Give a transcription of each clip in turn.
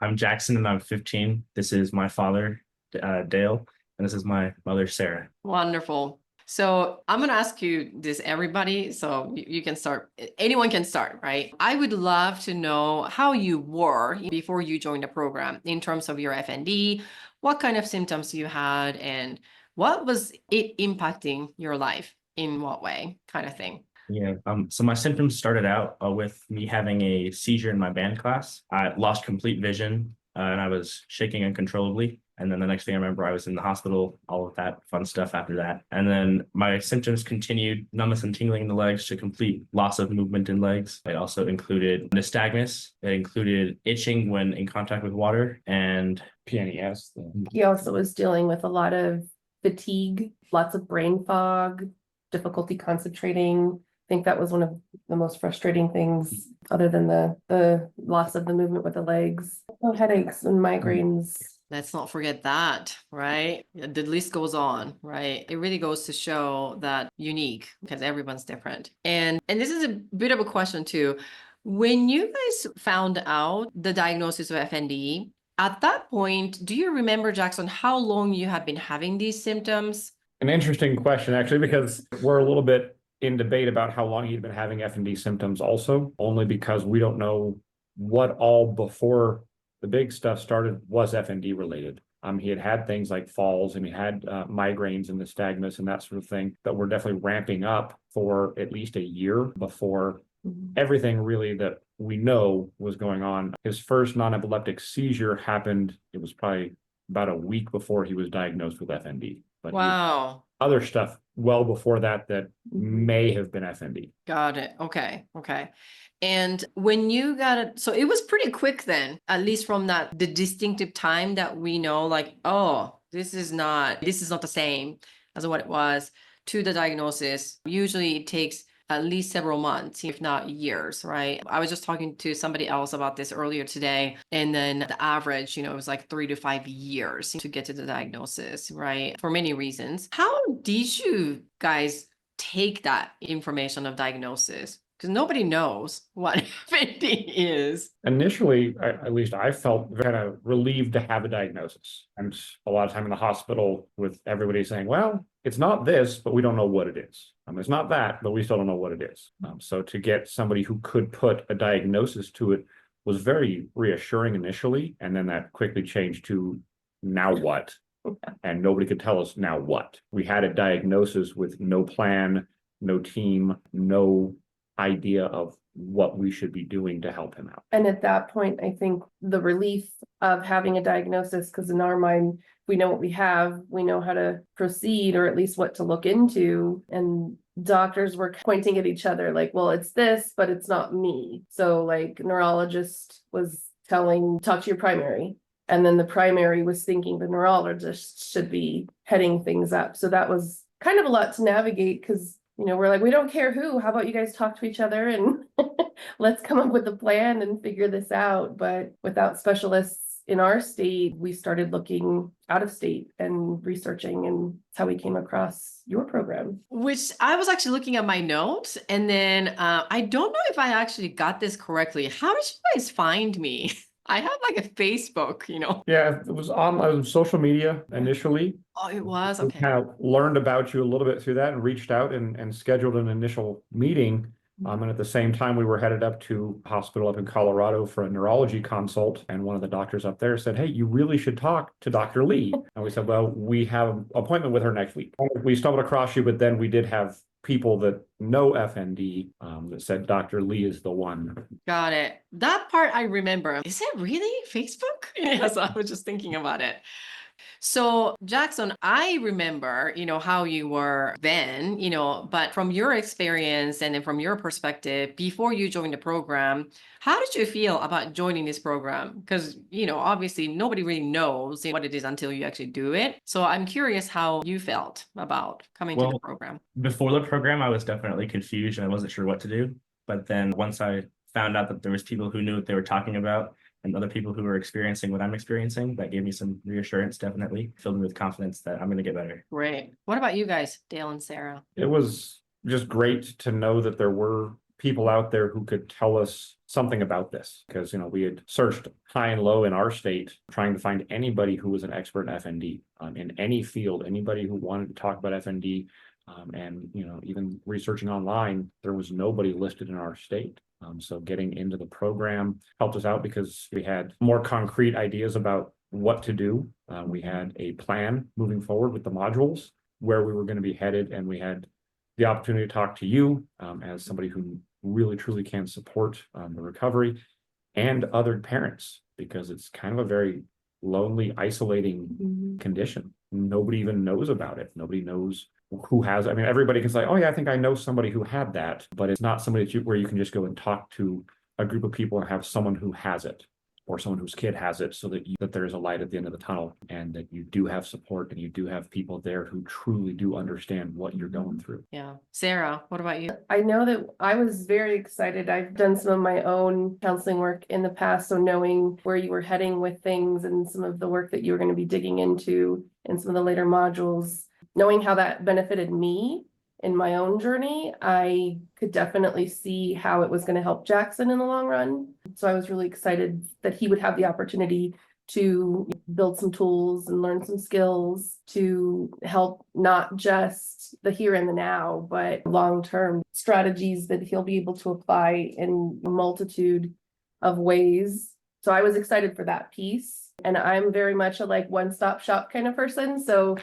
I'm Jackson and I'm 15. This is my father, Dale, and this is my mother, Sarah. Wonderful. So I'm going to ask you this, everybody. So you can start. Anyone can start, right? I would love to know how you were before you joined the program in terms of your FND, what kind of symptoms you had, and what was it impacting your life in what way, kind of thing. Yeah. So my symptoms started out with me having a seizure in my band class. I lost complete vision and I was shaking uncontrollably. And then the next thing I remember, I was in the hospital, all of that fun stuff after that. And then my symptoms continued, numbness and tingling in the legs to complete loss of movement in legs. It also included nystagmus. It included itching when in contact with water and PNES. He also was dealing with a lot of fatigue, lots of brain fog, difficulty concentrating. I think that was one of the most frustrating things, other than the loss of the movement with the legs. Headaches and migraines. Let's not forget that, right? The list goes on, right? It really goes to show that unique because everyone's different. And this is a bit of a question too. When you guys found out the diagnosis of FND, at that point, do you remember, Jackson, how long you had been having these symptoms? An interesting question, actually, because we're a little bit in debate about how long he'd been having FND symptoms also, only because we don't know what all before the big stuff started was FND related. He had things like falls and he had migraines and nystagmus and that sort of thing that were definitely ramping up for at least a year before everything really that we know was going on. His first non-epileptic seizure happened, it was probably about a week before he was diagnosed with FND. But Wow. other stuff well before that may have been FND. Got it. Okay. And when you got it, so it was pretty quick then, at least from the distinctive time that we know, like, oh, this is not the same as what it was, to the diagnosis. Usually it takes at least several months, if not years, right? I was just talking to somebody else about this earlier today. And then the average, it was like 3 to 5 years to get to the diagnosis, right? For many reasons. How did you guys take that information of diagnosis? Because nobody knows what FND is. Initially, at least I felt kind of relieved to have a diagnosis. And a lot of time in the hospital with everybody saying, well, it's not this, but we don't know what it is. It's not that, but we still don't know what it is. So to get somebody who could put a diagnosis to it was very reassuring initially. And then that quickly changed to now what? And nobody could tell us now what. We had a diagnosis with no plan, no team, no idea of what we should be doing to help him out. And at that point, I think the relief of having a diagnosis, because in our mind, we know what we have, we know how to proceed, or at least what to look into. And doctors were pointing at each other like, well, it's this, but it's not me. So like neurologist was telling, talk to your primary. And then the primary was thinking the neurologist should be heading things up. So that was kind of a lot to navigate because we're like, we don't care who, how about you guys talk to each other and let's come up with a plan and figure this out. But without specialists in our state, we started looking out of state and researching, and that's how we came across your program. Which I was actually looking at my notes, and then I don't know if I actually got this correctly. How did you guys find me? I have like a Facebook, Yeah, it was on social media initially. Oh, it was? We Okay. kind of learned about you a little bit through that and reached out and scheduled an initial meeting. And at the same time, we were headed up to a hospital up in Colorado for a neurology consult. And one of the doctors up there said, hey, you really should talk to Dr. Lee. And we said, well, we have an appointment with her next week. We stumbled across you, but then we did have people that know FND that said Dr. Lee is the one. Got it. That part I remember. Is it really Facebook? Yes, I was just thinking about it. So Jackson, I remember, how you were then, but from your experience and then from your perspective, before you joined the program, how did you feel about joining this program? Because, obviously nobody really knows what it is until you actually do it. So I'm curious how you felt about coming to the program. Before the program, I was definitely confused and I wasn't sure what to do. But then once I found out that there was people who knew what they were talking about, and other people who are experiencing what I'm experiencing, that gave me some reassurance, definitely filled me with confidence that I'm going to get better. Great. What about you guys, Dale and Sarah? It was just great to know that there were people out there who could tell us something about this, because, we had searched high and low in our state, trying to find anybody who was an expert in FND, in any field, anybody who wanted to talk about FND. And, even researching online, there was nobody listed in our state. So getting into the program helped us out because we had more concrete ideas about what to do. We had a plan moving forward with the modules, where we were going to be headed, and we had the opportunity to talk to you as somebody who really truly can support the recovery, and other parents, because it's kind of a very lonely, isolating condition. Nobody even knows about it. Nobody knows who has. I mean, everybody can say, oh yeah, I think I know somebody who had that, but it's not somebody where you can just go and talk to a group of people and have someone who has it, or someone whose kid has it, so that there's a light at the end of the tunnel, and that you do have support, and you do have people there who truly do understand what you're going through. Yeah. Sarah, what about you? I know that I was very excited. I've done some of my own counseling work in the past. So knowing where you were heading with things and some of the work that you were going to be digging into in some of the later modules, knowing how that benefited me in my own journey, I could definitely see how it was going to help Jackson in the long run. So I was really excited that he would have the opportunity to build some tools and learn some skills to help not just the here and the now, but long-term strategies that he'll be able to apply in a multitude of ways. So I was excited for that piece. And I'm very much a one-stop shop kind of person. So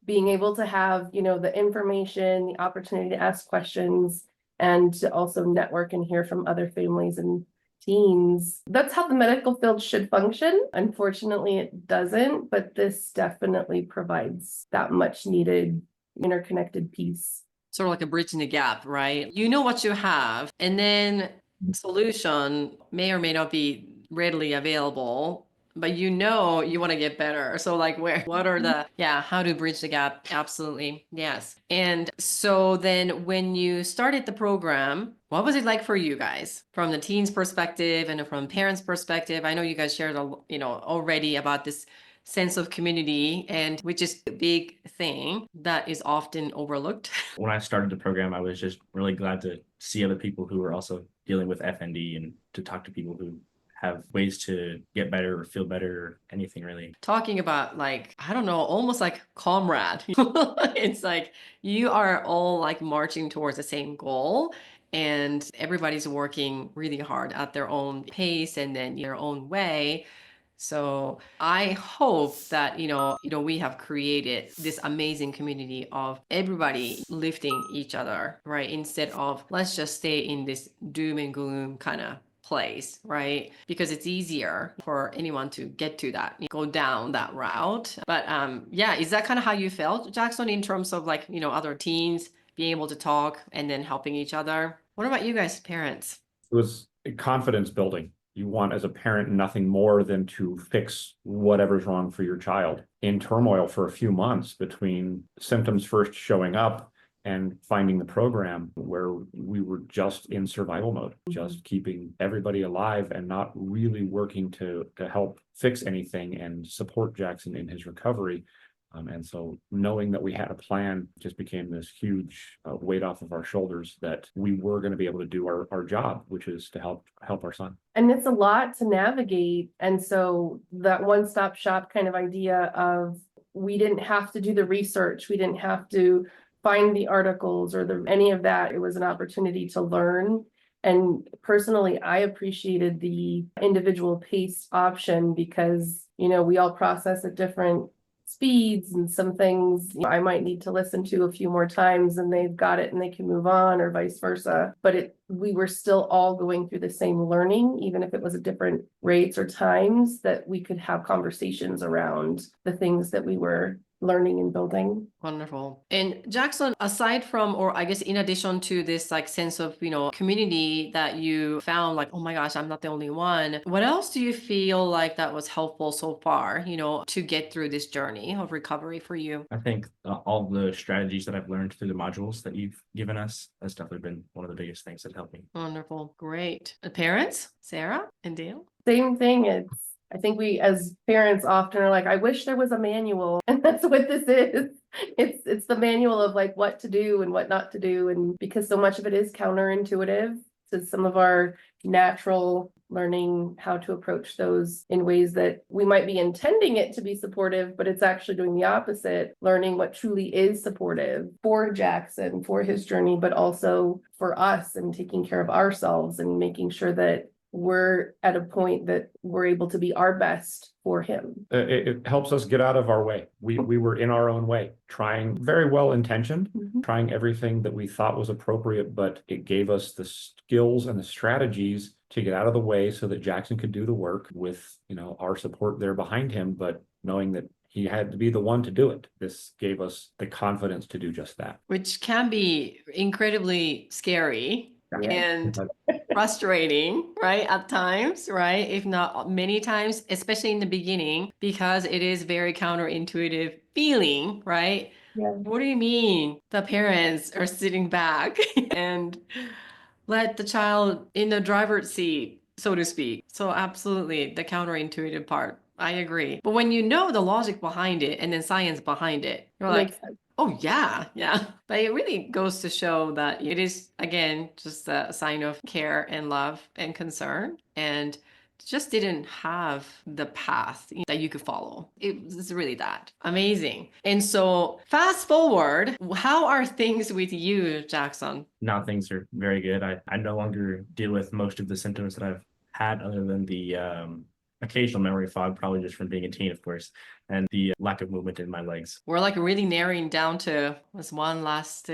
being able to have, the information, the opportunity to ask questions, and to also network and hear from other families and teens. That's how the medical field should function. Unfortunately, it doesn't, but this definitely provides that much needed interconnected piece. Sort of like a bridge in the gap, right? You know what you have, and then solution may or may not be readily available, but you want to get better. So what are how to bridge the gap? Absolutely. Yes. And so then when you started the program, what was it like for you guys from the teens perspective and from parents perspective? I know you guys shared, already about this sense of community, and which is a big thing that is often overlooked. When I started the program, I was just really glad to see other people who were also dealing with FND, and to talk to people who have ways to get better or feel better or anything really. Talking about I don't know, almost like comrade. It's like you are all marching towards the same goal, and everybody's working really hard at their own pace and then their own way. So I hope that, we have created this amazing community of everybody lifting each other, right? Instead of let's just stay in this doom and gloom kind of place, right? Because it's easier for anyone to get to that, go down that route. But is that kind of how you felt, Jackson, in terms of other teens being able to talk and then helping each other? What about you guys, parents? It was confidence building. You want, as a parent, nothing more than to fix whatever's wrong for your child. In turmoil for a few months between symptoms first showing up and finding the program, where we were just in survival mode, just keeping everybody alive and not really working to help fix anything and support Jackson in his recovery. And so knowing that we had a plan just became this huge weight off of our shoulders, that we were going to be able to do our job, which is to help our son. And it's a lot to navigate. And so that one-stop shop kind of idea of, we didn't have to do the research. We didn't have to find the articles or any of that. It was an opportunity to learn. And personally, I appreciated the individual pace option because, we all process at different speeds, and some things I might need to listen to a few more times and they've got it and they can move on, or vice versa. But we were still all going through the same learning, even if it was at different rates or times, that we could have conversations around the things that we were learning and building. Wonderful. And Jackson, aside from, or I guess in addition to this sense of, community that you found, oh my gosh, I'm not the only one. What else do you feel like that was helpful so far, to get through this journey of recovery for you? I think all the strategies that I've learned through the modules that you've given us has definitely been one of the biggest things that helped me. Wonderful. Great. Parents, Sarah and Dale? Same thing. I think we as parents often are I wish there was a manual, and that's what this is. It's the manual of what to do and what not to do. And because so much of it is counterintuitive to some of our natural learning how to approach those in ways that we might be intending it to be supportive, but it's actually doing the opposite, learning what truly is supportive for Jackson, for his journey, but also for us and taking care of ourselves and making sure that we're at a point that we're able to be our best for him. It helps us get out of our way. We were in our own way, trying very well intentioned, trying everything that we thought was appropriate, but it gave us the skills and the strategies to get out of the way so that Jackson could do the work with, our support there behind him, but knowing that he had to be the one to do it. This gave us the confidence to do just that. Which can be incredibly scary Yeah. and frustrating, right? At times, right? If not many times, especially in the beginning, because it is very counterintuitive feeling, right? Yeah. What do you mean the parents are sitting back and let the child in the driver's seat, so to speak? So absolutely the counterintuitive part. I agree. But when you know the logic behind it and then science behind it, you're like, Makes sense. oh yeah, yeah. But it really goes to show that it is, again, just a sign of care and love and concern, and just didn't have the path that you could follow. It was really that amazing. And so fast forward, how are things with you, Jackson? Now things are very good. I no longer deal with most of the symptoms that I've had, other than the occasional memory fog, probably just from being a teen, of course, and the lack of movement in my legs. We're like really narrowing down to this one last,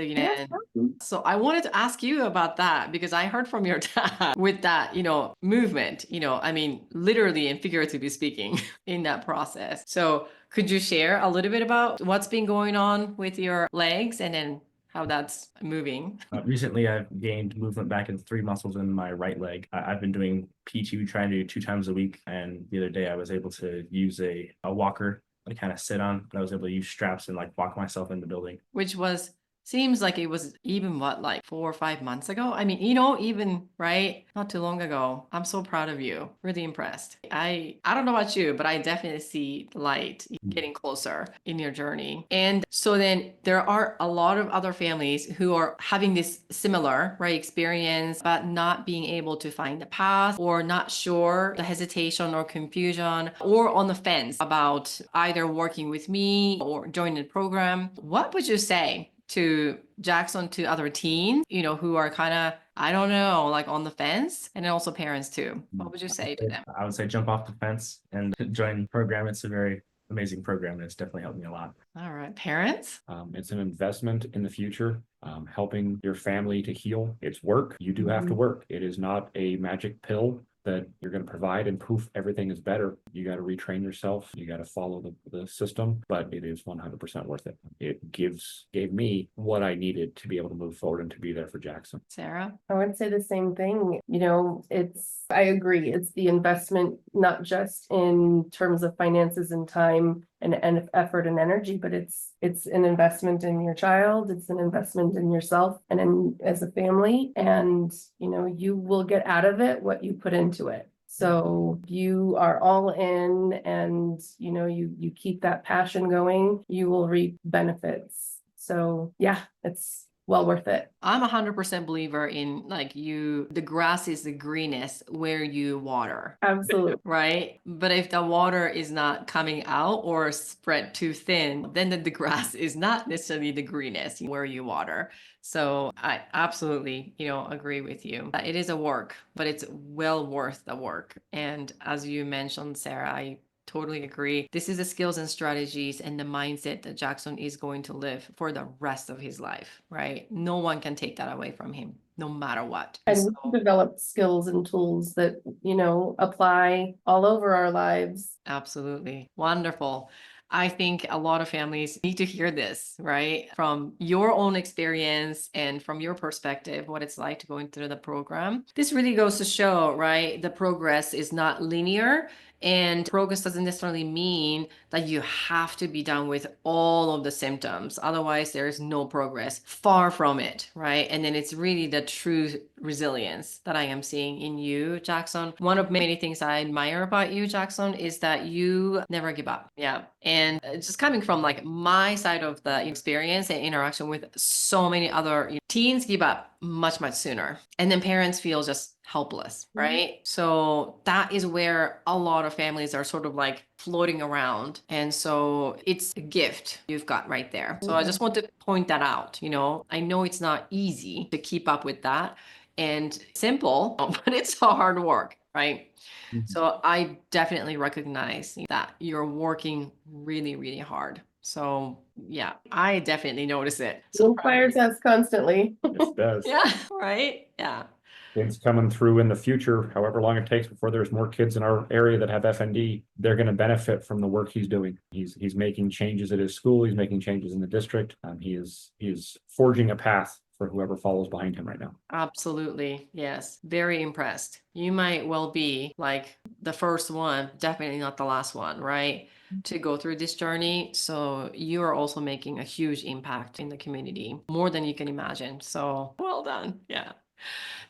So I wanted to ask you about that, because I heard from your dad with that, movement, I mean, literally and figuratively speaking in that process. So could you share a little bit about what's been going on with your legs and then how that's moving? Recently, I've gained movement back in 3 muscles in my right leg. I've been doing PT, trying to do 2 times a week. And the other day I was able to use a walker to kind of sit on, but I was able to use straps and walk myself in the building. Which seems like it was even like 4 or 5 months ago. I mean, even right, not too long ago. I'm so proud of you. Really impressed. I don't know about you, but I definitely see the light getting closer in your journey. And so then there are a lot of other families who are having this similar, right, experience, but not being able to find the path, or not sure, the hesitation or confusion, or on the fence about either working with me or joining the program. What would you say to Jackson, to other teens, who are kind of, I don't know, like on the fence, and then also parents too? What would you say to them? I would say jump off the fence and join the program. It's a very amazing program, and it's definitely helped me a lot. All right, parents? It's an investment in the future, helping your family to heal. It's work. You do have to work. It is not a magic pill that you're going to provide and poof, everything is better. You got to retrain yourself. You got to follow the system, but it is 100% worth it. It gave me what I needed to be able to move forward and to be there for Jackson. Sarah? I would say the same thing. I agree. It's the investment, not just in terms of finances and time and effort and energy, but it's an investment in your child. It's an investment in yourself and as a family. And, you will get out of it what you put into it. So you are all in, and, you keep that passion going, you will reap benefits. So yeah, it's well worth it. I'm 100% believer in the grass is the greenest where you water. Absolutely. Right? But if the water is not coming out or spread too thin, then the grass is not necessarily the greenest where you water. So I absolutely, agree with you. It is a work, but it's well worth the work. And as you mentioned, Sarah, I totally agree. This is the skills and strategies and the mindset that Jackson is going to live for the rest of his life, right? No one can take that away from him, no matter what. And we develop skills and tools that, apply all over our lives. Absolutely. Wonderful. I think a lot of families need to hear this, right? From your own experience and from your perspective, what it's like to going through the program. This really goes to show, right? The progress is not linear. And progress doesn't necessarily mean that you have to be done with all of the symptoms. Otherwise, there is no progress. Far from it, right? And then it's really the true resilience that I am seeing in you, Jackson. One of many things I admire about you, Jackson, is that you never give up. Yeah. And just coming from my side of the experience and interaction with so many other teens give up much, much sooner. And then parents feel just helpless, Mhm. right? So that is where a lot of families are sort of like floating around. And so it's a gift you've got right there. So I just want to point that out. I know it's not easy to keep up with that and simple, but it's hard work, right? Mhm. So I definitely recognize that you're working really, really hard. So yeah, I definitely notice it. It So inspires us constantly. Yes, it does. yeah, right? Yeah. Kids coming through in the future, however long it takes before there's more kids in our area that have FND, they're going to benefit from the work he's doing. He's making changes at his school. He's making changes in the district. He is forging a path for whoever follows behind him right now. Absolutely. Yes. Very impressed. You might well be like the first one, definitely not the last one, right? To go through this journey. So you are also making a huge impact in the community, more than you can imagine. So well done. Yeah.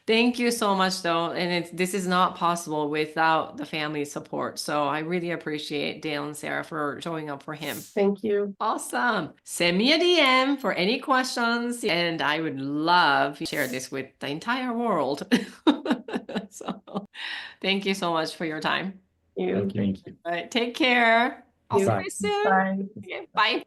Thank you so much, though. And this is not possible without the family support. So I really appreciate Dale and Sarah for showing up for him. Thank you. Awesome. Send me a DM for any questions, and I would love to share this with the entire world. So thank you so much for your time. You. Thank you. All right, take care. I'll see You. you soon. Bye. Okay, bye.